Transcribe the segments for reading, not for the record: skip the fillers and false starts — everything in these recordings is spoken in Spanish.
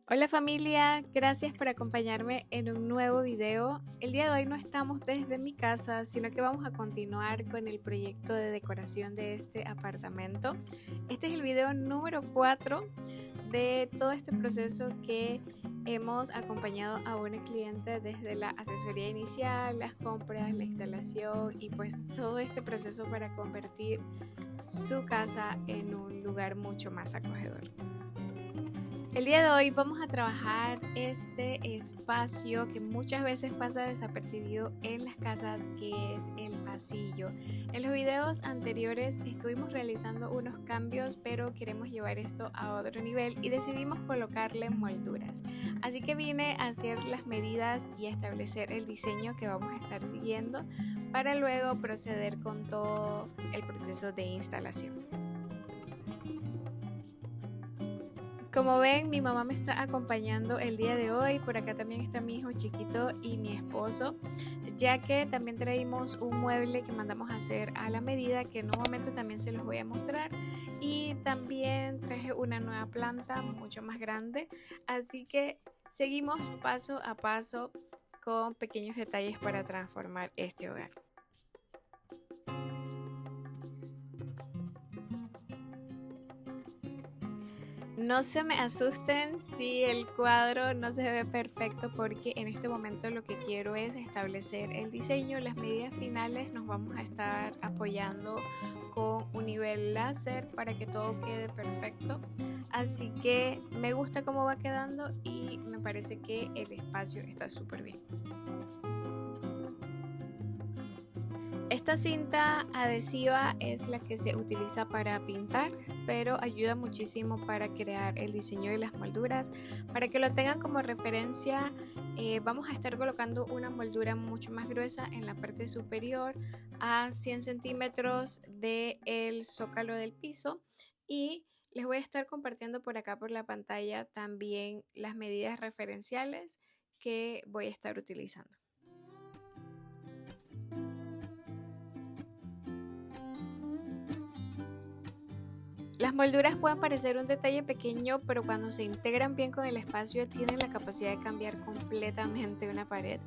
Hola familia, gracias por acompañarme en un nuevo video. El día de hoy no estamos desde mi casa, sino que vamos a continuar con el proyecto de decoración de este apartamento. Este es el video número 4 de todo este proceso que hemos acompañado a una cliente desde la asesoría inicial, las compras, la instalación y pues todo este proceso para convertir su casa en un lugar mucho más acogedor. El día de hoy vamos a trabajar este espacio que muchas veces pasa desapercibido en las casas, que es el pasillo. En los videos anteriores estuvimos realizando unos cambios, pero queremos llevar esto a otro nivel y decidimos colocarle molduras. Así que vine a hacer las medidas y a establecer el diseño que vamos a estar siguiendo para luego proceder con todo el proceso de instalación. Como ven, mi mamá me está acompañando el día de hoy. Por acá también está mi hijo chiquito y mi esposo, ya que también traímos un mueble que mandamos a hacer a la medida, que en un momento también se los voy a mostrar. Y también traje una nueva planta mucho más grande, así que seguimos paso a paso con pequeños detalles para transformar este hogar. No se me asusten si el cuadro no se ve perfecto, porque en este momento lo que quiero es establecer el diseño. Las medidas finales nos vamos a estar apoyando con un nivel láser para que todo quede perfecto. Así que me gusta cómo va quedando y me parece que el espacio está súper bien. Esta cinta adhesiva es la que se utiliza para pintar, pero ayuda muchísimo para crear el diseño de las molduras. Para que lo tengan como referencia, vamos a estar colocando una moldura mucho más gruesa en la parte superior a 100 centímetros del zócalo del piso, y les voy a estar compartiendo por acá por la pantalla también las medidas referenciales que voy a estar utilizando. Las molduras pueden parecer un detalle pequeño, pero cuando se integran bien con el espacio tienen la capacidad de cambiar completamente una pared.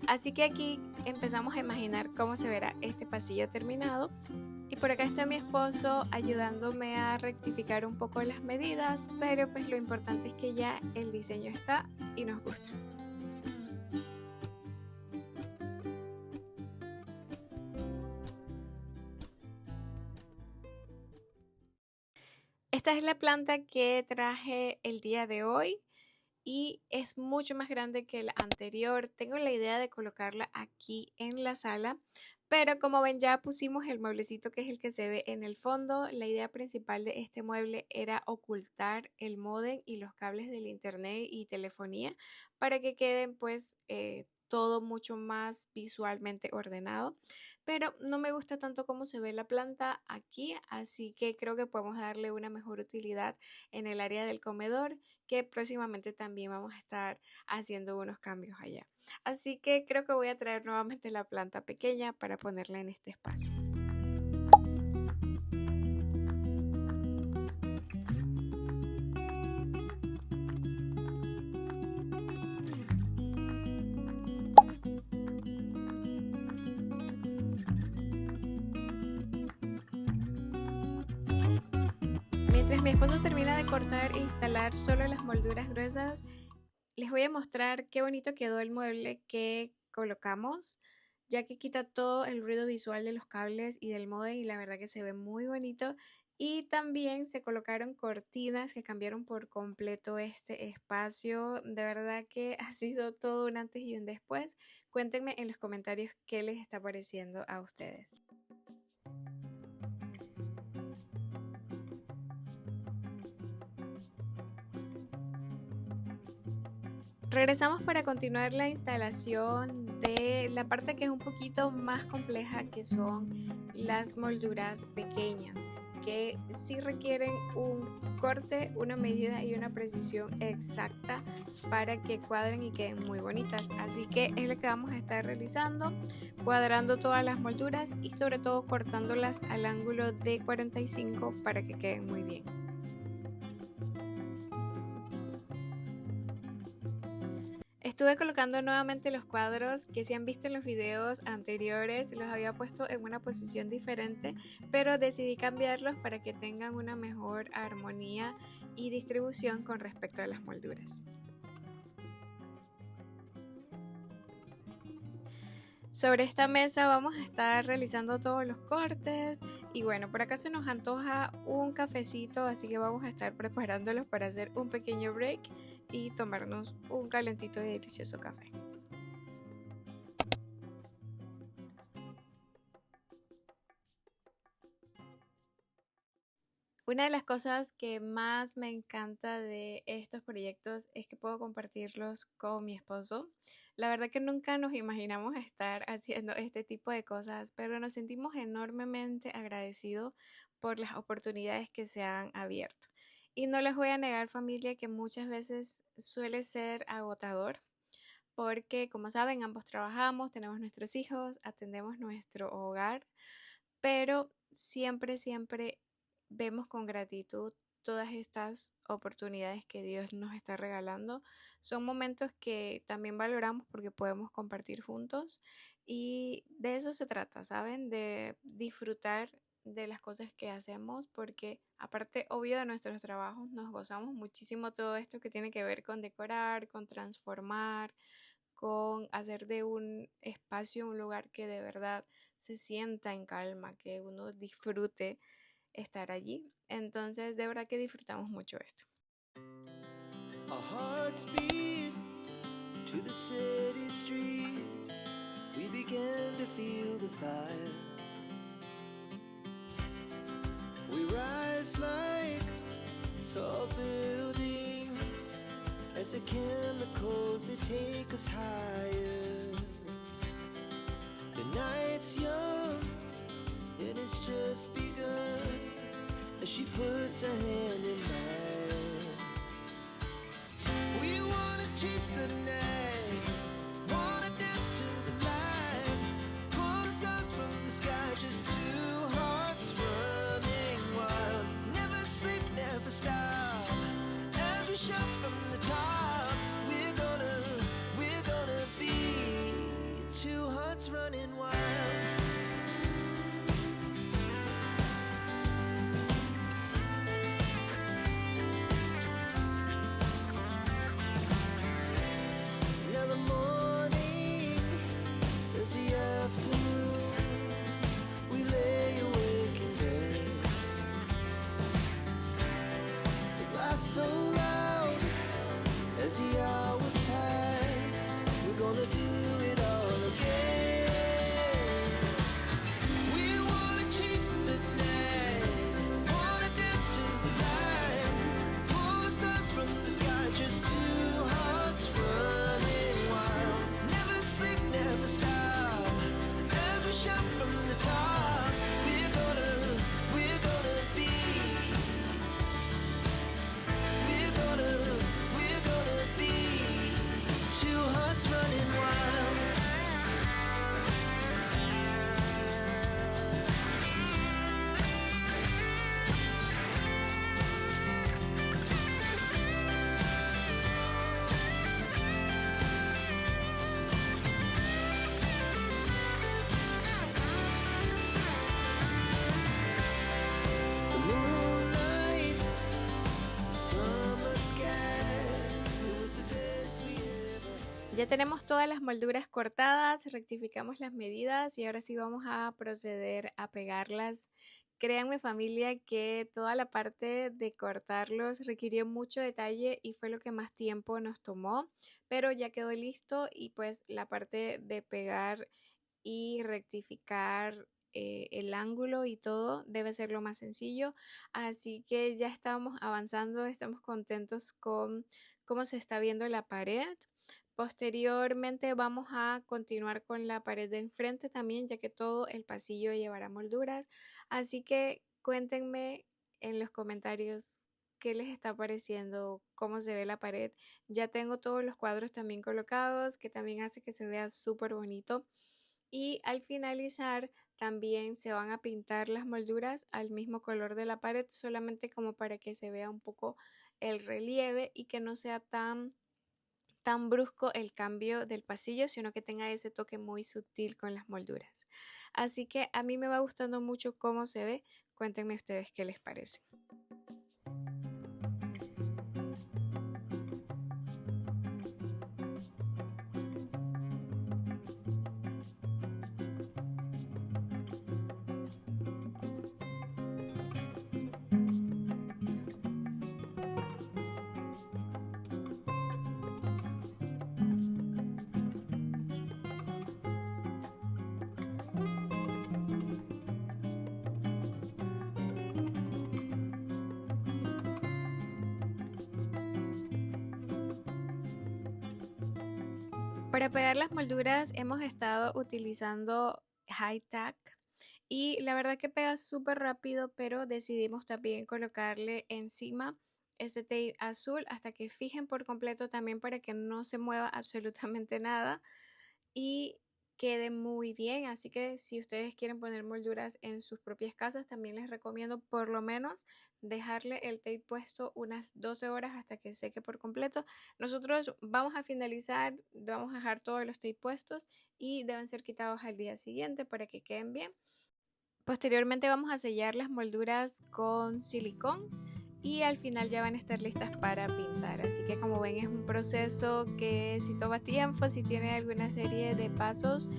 Así que aquí empezamos a imaginar cómo se verá este pasillo terminado. Y por acá está mi esposo ayudándome a rectificar un poco las medidas, pero pues lo importante es que ya el diseño está y nos gusta. Esta es la planta que traje el día de hoy y es mucho más grande que la anterior. Tengo la idea de colocarla aquí en la sala, pero como ven ya pusimos el mueblecito que es el que se ve en el fondo. La idea principal de este mueble era ocultar el módem y los cables del internet y telefonía para que queden pues todo mucho más visualmente ordenado, pero no me gusta tanto cómo se ve la planta aquí, así que creo que podemos darle una mejor utilidad en el área del comedor, que próximamente también vamos a estar haciendo unos cambios allá. Así que creo que voy a traer nuevamente la planta pequeña para ponerla en este espacio. Mientras mi esposo termina de cortar e instalar solo las molduras gruesas, les voy a mostrar qué bonito quedó el mueble que colocamos, ya que quita todo el ruido visual de los cables y del módem, y la verdad que se ve muy bonito. Y también se colocaron cortinas que cambiaron por completo este espacio. De verdad que ha sido todo un antes y un después. Cuéntenme en los comentarios qué les está pareciendo a ustedes. Regresamos para continuar la instalación de la parte que es un poquito más compleja, que son las molduras pequeñas, que sí requieren un corte, una medida y una precisión exacta para que cuadren y queden muy bonitas. Así que es lo que vamos a estar realizando, cuadrando todas las molduras y sobre todo cortándolas al ángulo de 45 para que queden muy bien. Estuve colocando nuevamente los cuadros que si han visto en los videos anteriores, los había puesto en una posición diferente, pero decidí cambiarlos para que tengan una mejor armonía y distribución con respecto a las molduras. Sobre esta mesa vamos a estar realizando todos los cortes y bueno, por acá se nos antoja un cafecito, así que vamos a estar preparándolos para hacer un pequeño break y tomarnos un calentito y delicioso café. Una de las cosas que más me encanta de estos proyectos es que puedo compartirlos con mi esposo. La verdad que nunca nos imaginamos estar haciendo este tipo de cosas, pero nos sentimos enormemente agradecidos por las oportunidades que se han abierto. Y no les voy a negar, familia, que muchas veces suele ser agotador, porque como saben, ambos trabajamos, tenemos nuestros hijos, atendemos nuestro hogar, pero siempre vemos con gratitud todas estas oportunidades que Dios nos está regalando. Son momentos que también valoramos porque podemos compartir juntos y de eso se trata, ¿saben? De disfrutar de las cosas que hacemos porque aparte, obvio, de nuestros trabajos nos gozamos muchísimo todo esto que tiene que ver con decorar, con transformar, con hacer de un espacio un lugar que de verdad se sienta en calma, que uno disfrute estar allí. Entonces, de verdad que disfrutamos mucho esto. Our hearts beat to the city streets. We began to feel the fire. We rise like tall buildings as the chemicals, they take us higher. The night's young and it's just begun as she puts her hand in mine. We wanna chase the night, wanna dance to the light, pull the stars from the sky, just two hearts running wild. Never sleep, never stop, as we shout from the top. We're gonna be two hearts running wild. So loud as the hours pass, we're gonna do it all again. We wanna chase the night, wanna dance to the light, pull the stars from the sky, just two hearts running wild. Never sleep, never stop, as we shout from the top. We're gonna be. We're gonna be two hearts running wild. The moonlights, summer sky, it was the best we ever had. Ya tenemos todas las molduras cortadas, rectificamos las medidas y ahora sí vamos a proceder a pegarlas. Créanme, familia, que toda la parte de cortarlos requirió mucho detalle y fue lo que más tiempo nos tomó, pero ya quedó listo y pues la parte de pegar y rectificar el ángulo y todo debe ser lo más sencillo. Así que ya estamos avanzando, estamos contentos con cómo se está viendo la pared. Posteriormente vamos a continuar con la pared de enfrente también, ya que todo el pasillo llevará molduras. Así que cuéntenme en los comentarios qué les está pareciendo, cómo se ve la pared. Ya tengo todos los cuadros también colocados, que también hace que se vea súper bonito. Y al finalizar también se van a pintar las molduras al mismo color de la pared, solamente como para que se vea un poco el relieve y que no sea tan tan brusco el cambio del pasillo, sino que tenga ese toque muy sutil con las molduras. Así que a mí me va gustando mucho cómo se ve. Cuéntenme ustedes qué les parece. Para pegar las molduras hemos estado utilizando High Tack y la verdad que pega súper rápido, pero decidimos también colocarle encima ese tape azul hasta que fijen por completo también para que no se mueva absolutamente nada y quede muy bien. Así que si ustedes quieren poner molduras en sus propias casas, también les recomiendo por lo menos dejarle el tape puesto unas 12 horas hasta que seque por completo. Nosotros vamos a finalizar, vamos a dejar todos los tape puestos y deben ser quitados al día siguiente para que queden bien. Posteriormente vamos a sellar las molduras con silicón y al final ya van a estar listas para pintar. Así que como ven es un proceso que si toma tiempo, si tiene alguna serie de pasos,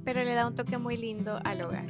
pero le da un toque muy lindo al hogar.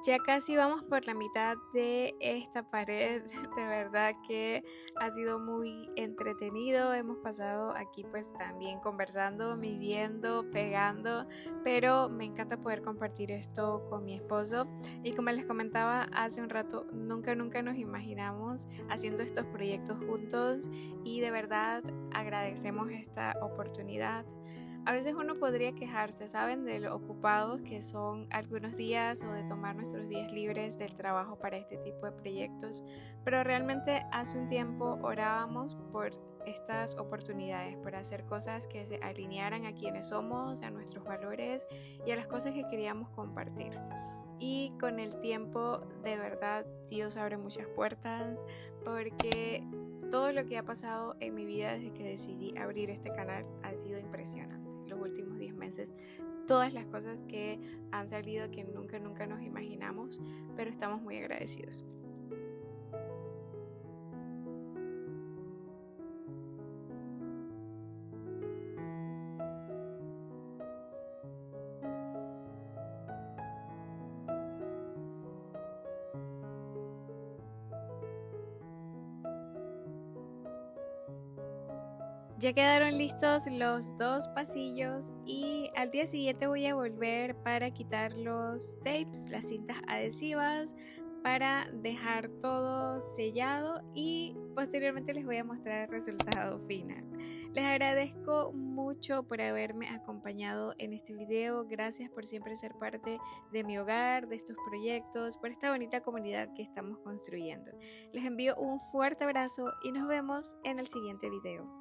Ya casi vamos por la mitad de esta pared, de verdad que ha sido muy entretenido, hemos pasado aquí pues también conversando, midiendo, pegando, pero me encanta poder compartir esto con mi esposo y como les comentaba hace un rato, nunca nos imaginamos haciendo estos proyectos juntos y de verdad agradecemos esta oportunidad. A veces uno podría quejarse, ¿saben?, de lo ocupados que son algunos días o de tomar nuestros días libres del trabajo para este tipo de proyectos, pero realmente hace un tiempo orábamos por estas oportunidades, por hacer cosas que se alinearan a quienes somos, a nuestros valores y a las cosas que queríamos compartir. Y con el tiempo, de verdad, Dios abre muchas puertas porque todo lo que ha pasado en mi vida desde que decidí abrir este canal ha sido impresionante. Los últimos 10 meses, todas las cosas que han salido que nunca nos imaginamos, pero estamos muy agradecidos. Ya quedaron listos los dos pasillos y al día siguiente voy a volver para quitar los tapes, las cintas adhesivas, para dejar todo sellado y posteriormente les voy a mostrar el resultado final. Les agradezco mucho por haberme acompañado en este video. Gracias por siempre ser parte de mi hogar, de estos proyectos, por esta bonita comunidad que estamos construyendo. Les envío un fuerte abrazo y nos vemos en el siguiente video.